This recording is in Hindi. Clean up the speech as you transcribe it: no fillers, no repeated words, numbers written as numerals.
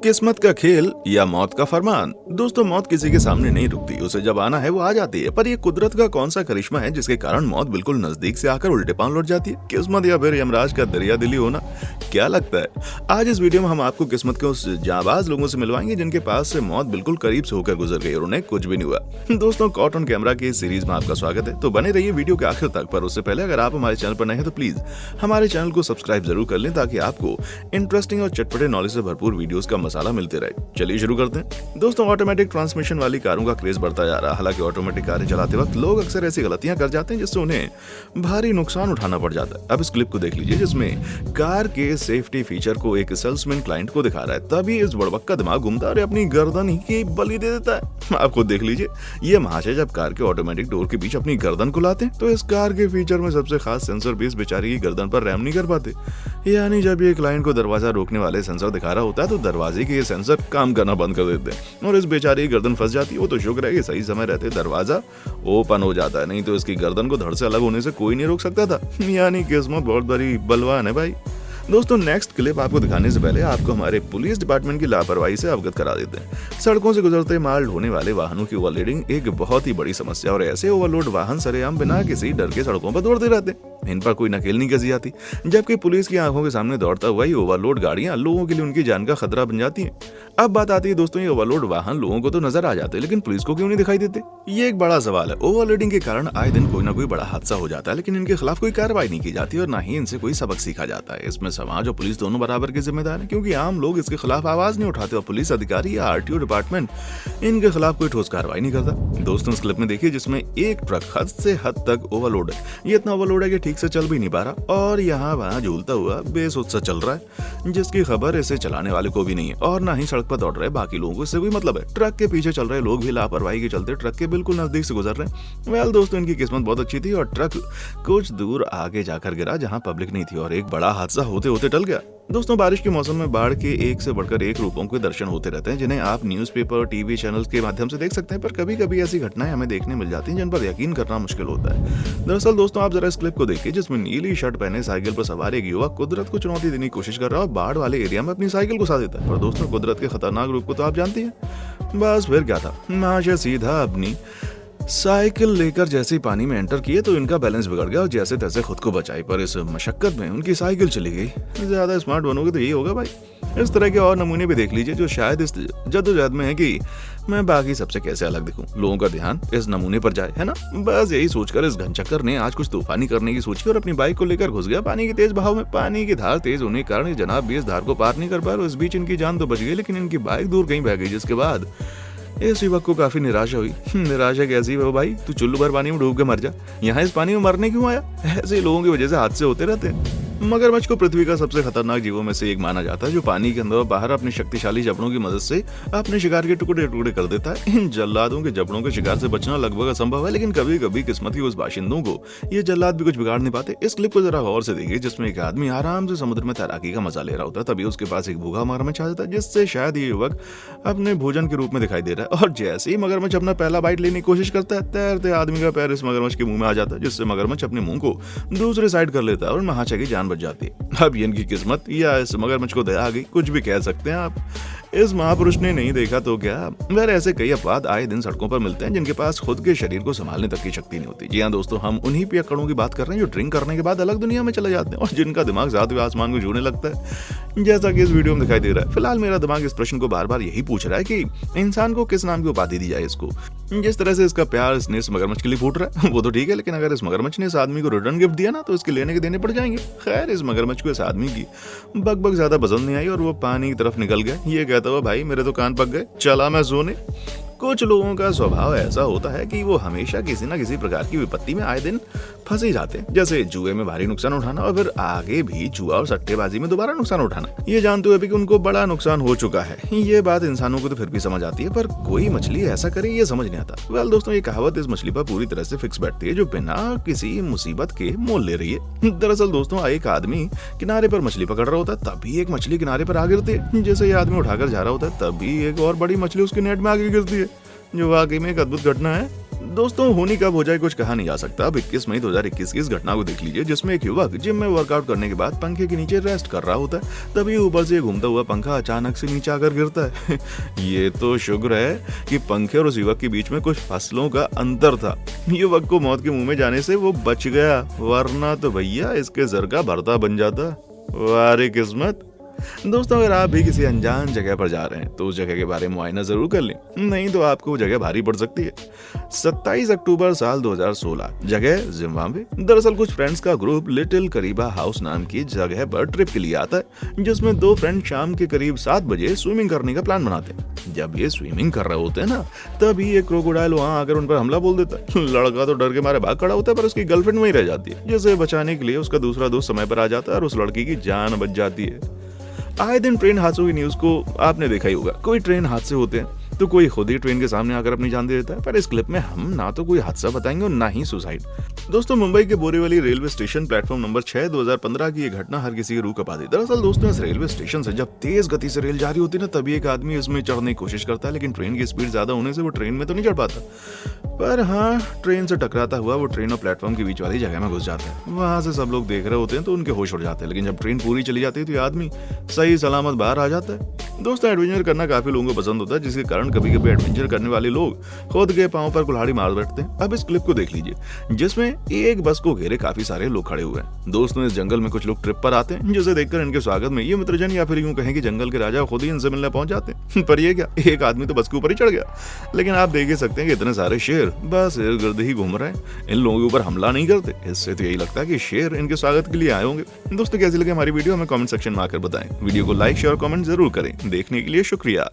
किस्मत का खेल या मौत का फरमान। दोस्तों, मौत किसी के सामने नहीं रुकती, उसे जब आना है वो आ जाती है। पर ये कुदरत का कौन सा करिश्मा है जिसके कारण मौत बिल्कुल नजदीक से आकर उल्टे पांव लौट जाती है? किस्मत या फिर यमराज का दरिया दिली होना? क्या लगता है? आज इस वीडियो में हम आपको किस्मत के उस जाबाज लोगों से मिलवाएंगे जिनके पास से मौत बिल्कुल करीब से होकर गुजर गई और उन्हें कुछ भी नहीं हुआ। दोस्तों, कॉट ऑन कैमरा की इस सीरीज में आपका स्वागत है, तो बने रहिए वीडियो के आखिर तक। पर उससे पहले अगर आप हमारे चैनल पर नए हैं तो प्लीज हमारे चैनल को सब्सक्राइब जरूर कर लें ताकि आपको इंटरेस्टिंग और चटपटे नॉलेज से भरपूर वीडियोस का मसाला मिलते रहे। चलिए शुरू करते हैं। दोस्तों, ऑटोमेटिक ट्रांसमिशन वाली कारों का क्रेज बढ़ता जा रहा है। हालांकि ऑटोमेटिक कारें चलाते वक्त लोग अक्सर ऐसी गलतियां कर जाते हैं जिससे उन्हें भारी नुकसान उठाना पड़ जाता है। अब इस क्लिप को देख लीजिए जिसमें कार के सेफ्टी फीचर को एक सेल्समैन क्लाइंट को दिखा रहा है। तभी इस बड़बक का दिमाग घूमता है और अपनी गर्दन ही की बलि दे देता है। आप खुद देख लीजिए, ये महाशय जब कार के ऑटोमेटिक डोर के बीच अपनी गर्दन को लाते हैं तो इस कार के फीचर में सबसे खास सेंसर भी इस बेचारे की गर्दन पर रैम नहीं कर पाते। यानी जब ये क्लाइंट को दरवाजा रोकने वाले सेंसर दिखा रहा होता है तो दरवाजे के ये सेंसर काम करना बंद कर देते हैं और इस बेचारे की गर्दन फंस जाती है। वो तो शुक्र है कि सही समय रहते दरवाजा ओपन हो जाता है, नहीं तो इसकी गर्दन को धड़ से अलग होने से कोई नहीं रोक सकता था। यानी किस्मत बहुत बड़ी बलवान है भाई। दोस्तों, नेक्स्ट क्लिप आपको दिखाने से पहले आपको हमारे पुलिस डिपार्टमेंट की लापरवाही से अवगत करा देते हैं। सड़कों से गुजरते माल ढोने वाले वाहनों की ओवरलोडिंग एक बहुत ही बड़ी समस्या और ऐसे ओवरलोड वाहन सरेआम बिना किसी डर के सड़कों पर दौड़ते रहते हैं। इन पर कोई नकेल नहीं कसी जाती, जबकि पुलिस की आंखों के सामने दौड़ता हुआ ये ओवरलोड गाड़ियां लोगों के लिए उनकी जान का खतरा बन जाती हैं। अब बात आती है दोस्तों, ये ओवरलोड वाहन लोगों को तो नजर आ जाते हैं लेकिन पुलिस को क्यों नहीं दिखाई देते? ये एक बड़ा सवाल है। ओवरलोडिंग के कारण आए दिन कोई ना कोई बड़ा हादसा हो जाता है लेकिन इनके खिलाफ कोई कार्रवाई नहीं की जाती और ना ही इनसे कोई सबक सीखा जाता है। इसमें समाज और पुलिस दोनों बराबर के जिम्मेदार हैं, क्योंकि आम लोग इसके खिलाफ आवाज नहीं उठाते और पुलिस अधिकारी या आरटीओ डिपार्टमेंट इनके खिलाफ कोई ठोस कार्रवाई नहीं करता। दोस्तों, इस क्लिप में देखिए जिसमें एक ट्रक हद से हद तक ओवरलोड है। ये इतना ओवरलोड है कि ठीक से चल भी नहीं पा रहा और यहाँ वहाँ झूलता हुआ बेसुध सा चल रहा है, जिसकी खबर इसे चलाने वाले को भी नहीं है और ना ही सड़क पर दौड़ रहे बाकी लोगों को इससे कोई मतलब है। ट्रक के पीछे चल रहे लोग भी लापरवाही के चलते ट्रक के बिल्कुल नजदीक से गुजर रहे हैं। वेल दोस्तों, इनकी किस्मत बहुत अच्छी थी और ट्रक कुछ दूर आगे जाकर गिरा जहाँ पब्लिक नहीं थी और एक बड़ा हादसा होते होते टल गया। दोस्तों, बारिश के मौसम में बाढ़ के एक से बढ़कर एक रूपों के दर्शन होते रहते हैं जिन्हें आप न्यूज़पेपर, टीवी चैनल्स के माध्यम से देख सकते हैं। पर कभी कभी ऐसी घटनाएं हमें देखने मिल जाती हैं जिन पर यकीन करना मुश्किल होता है। दरअसल दोस्तों, आप जरा इस क्लिप को देखिए जिसमें नीली शर्ट पहने साइकिल पर सवार एक युवक कुदरत को चुनौती देने की कोशिश कर रहा है और बाढ़ वाले एरिया में अपनी साइकिल घुसा देता है। पर दोस्तों, कुदरत के खतरनाक रूप को तो आप जानते हैं। बस फिर क्या था, महाशय सीधा अपनी साइकिल लेकर जैसे ही पानी में एंटर किए तो इनका बैलेंस बिगड़ गया और जैसे तैसे खुद को बचाई, पर इस मशक्कत में उनकी साइकिल चली गई। ज्यादा स्मार्ट बनोगे तो यही होगा भाई। इस तरह के और नमूने भी देख लीजिए जो शायद इस जद्दोजहद में है कि मैं बाकी सबसे कैसे अलग दिखूं, लोगों का ध्यान इस नमूने पर जाए, है ना। बस यही सोचकर इस घनचक्कर ने आज कुछ तूफानी करने की सोची और अपनी बाइक को लेकर घुस गया पानी के तेज बहाव में। पानी की धार तेज होने के कारण ये जनाब भी इस धार को पार नहीं कर पाए और इस बीच इनकी जान तो बच गई लेकिन इनकी बाइक दूर कहीं बह गई, जिसके बाद इस युवक को काफी निराशा हुई। निराशा कैसी है भाई, तू चुल्लू भर पानी में डूब के मर जा, यहाँ इस पानी में मरने क्यों आया? ऐसे लोगों की वजह से हादसे होते रहते हैं। मगरमच्छ को पृथ्वी का सबसे खतरनाक जीवों में से एक माना जाता है जो पानी के अंदर और बाहर अपने शक्तिशाली जबड़ों की मदद से अपने शिकार के टुकड़े टुकड़े कर देता है। इन जल्लादों के जबड़ों के शिकार से बचना लगभग असंभव है लेकिन कभी कभी किस्मत के उस बाशिंदों को ये जल्लाद भी कुछ बिगाड़ नहीं पाते। इस क्लिप को जरा गौर से देखिए जिसमें एक आदमी आराम से समुद्र में तैराकी का मजा ले रहा होता है। तभी उसके पास एक भूखा मगरमच्छ आ जाता है जिससे शायद ये युवक अपने भोजन के रूप में दिखाई दे रहा है। और जैसे ही मगरमच्छ अपना पहला बाइट लेने की कोशिश करता है, तैरते आदमी का पैर इस मगरमच्छ के मुंह में आ जाता है जिससे मगरमच्छ अपने मुंह को दूसरे साइड कर लेता है और महाशय की जान बच जाती है। अब इनकी किस्मत या इस मगरमच्छ को दया आ गई, कुछ भी कह सकते हैं आप। इस महापुरुष ने नहीं देखा तो क्या। वह ऐसे कई अपवाद आए दिन सड़कों पर मिलते हैं जिनके पास खुद के शरीर को संभालने तक की शक्ति नहीं होती। जी हाँ दोस्तों, हम उन्हीं पियक्कड़ों की बात कर रहे हैं जो ड्रिंक करने के बाद अलग दुनिया में चले जाते हैं और जिनका दिमाग सातवें आसमान को छूने लगता है, जैसा कि इस वीडियो में दिखाई दे रहा है। फिलहाल मेरा दिमाग इस प्रश्न को बार बार यही पूछ रहा है कि इंसान को किस नाम की उपाधि दी जाए इसको। जिस तरह से इसका प्यार इस मगरमच्छ के लिए फूट रहा है वो तो ठीक है, लेकिन अगर इस मगरमच्छ ने इस आदमी को रिटर्न गिफ्ट दिया ना तो इसके लेने के देने पड़ जाएंगे। खैर, इस मगरमच्छ को इस आदमी की बकबक ज्यादा पसंद नहीं आई और वो पानी की तरफ निकल गया। ये कहता हुआ, भाई मेरे तो कान पक गए, चला मैं सोने। कुछ लोगों का स्वभाव ऐसा होता है कि वो हमेशा किसी न किसी प्रकार की विपत्ति में आए दिन फंसे जाते हैं, जैसे जुए में भारी नुकसान उठाना और फिर आगे भी जुआ और सट्टेबाजी में दोबारा नुकसान उठाना। ये जानते हुए भी कि उनको बड़ा नुकसान हो चुका है। ये बात इंसानों को तो फिर भी समझ आती है, पर कोई मछली ऐसा करे ये समझ नहीं आता। वेल दोस्तों, ये कहावत इस मछली पर पूरी तरह से फिक्स बैठती है जो बिना किसी मुसीबत के मोल ले रही है। दरअसल दोस्तों, एक आदमी किनारे पर मछली पकड़ रहा होता है, तभी एक मछली किनारे पर आ गिरती है। जैसे ये आदमी उठाकर जा रहा होता है तभी एक और बड़ी मछली उसके नेट में आगे गिरती है, जो वाकई में एक अद्भुत घटना है। दोस्तों होनी कब हो जाए कुछ कहा नहीं जा सकता। अब 21 मई 2021 की इस घटना को देख लीजिए, जिसमें एक युवक जिम में वर्कआउट करने के बाद पंखे के नीचे रेस्ट कर रहा होता है। तभी ऊपर से घूमता हुआ पंखा अचानक से नीचे आकर गिरता है। ये तो शुक्र है कि पंखे और उस युवक के बीच में कुछ फसलों का अंतर था। युवक को मौत के मुंह में जाने से वो बच गया, वरना तो भैया इसके सर का भरता बन जाता। वाह रे किस्मत। दोस्तों अगर आप भी किसी अनजान जगह पर जा रहे हैं तो उस जगह के बारे में मुआयना जरूर कर लें, नहीं तो आपको वो जगह भारी पड़ सकती है। 27 अक्टूबर साल 2016, जगह जिम्बाब्वे। दरअसल कुछ फ्रेंड्स का ग्रुप लिटिल करीबा हाउस नाम की जगह पर ट्रिप के लिए आता है, जिसमें 2 फ्रेंड शाम के करीब 7 बजे स्विमिंग करने का प्लान बनाते हैं। जब ये स्विमिंग कर रहे होते हैं ना, तभी एक क्रोकोडाइल वहां आकर उन पर हमला बोल देता है। लड़का तो डर के मारे भाग खड़ा होता है, पर उसकी गर्लफ्रेंड वहीं रह जाती है, जिसे बचाने के लिए उसका दूसरा दोस्त समय पर आ जाता है और उस लड़की की जान बच जाती है। आए दिन ट्रेन हादसों की न्यूज को आपने देखा ही होगा। कोई ट्रेन हादसे होते हैं तो कोई खुद ही ट्रेन के सामने आकर अपनी जान दे देता है। पर इस क्लिप में हम ना तो कोई हादसा बताएंगे और ना ही सुसाइड। दोस्तों मुंबई के Borivali railway station platform number 6 2015 की ये घटना हर किसी की रूह कपा दी। दरअसल दोस्तों इस रेलवे स्टेशन से जब तेज गति से रेल जा रही होती है ना, तभी एक आदमी इसमें चढ़ने की कोशिश करता है, लेकिन ट्रेन की स्पीड ज्यादा होने से वो ट्रेन में तो नहीं चढ़ पाता। पर हाँ, ट्रेन से टकराता हुआ वो ट्रेन और प्लेटफॉर्म के बीच वाली जगह में घुस जाता है। वहां से सब लोग देख रहे होते हैं तो उनके होश उड़ जाते हैं, लेकिन जब ट्रेन पूरी चली जाती है तो ये आदमी सही सलामत बाहर आ जाता है। दोस्तों एडवेंचर करना काफी लोगों को पसंद होता है, जिसके कारण कभी कभी एडवेंचर करने वाले लोग खुद के पांव पर कुल्हाड़ी मार बैठते हैं। अब इस क्लिप को देख लीजिए, जिसमें एक बस को घेरे काफी सारे लोग खड़े हुए हैं। दोस्तों इस जंगल में कुछ लोग ट्रिप पर आते हैं, जिसे देखकर इनके स्वागत में ये मित्रजन या फिर यूं कहें कि जंगल के राजा खुद ही इनसे मिलने पहुंच जाते हैं। पर ये क्या, एक आदमी तो बस के ऊपर ही चढ़ गया, लेकिन आप देख ही सकते हैं कि इतने सारे शेर बस इर्द गिर्द ही घूम रहे हैं, इन लोगों के ऊपर हमला नहीं करते। इससे तो यही लगता है कि शेर इनके स्वागत के लिए आए होंगे। दोस्तों कैसी लगे हमारी वीडियो हमें कमेंट सेक्शन में आकर बताएं। वीडियो को लाइक शेयर कमेंट जरूर करें। देखने के लिए शुक्रिया।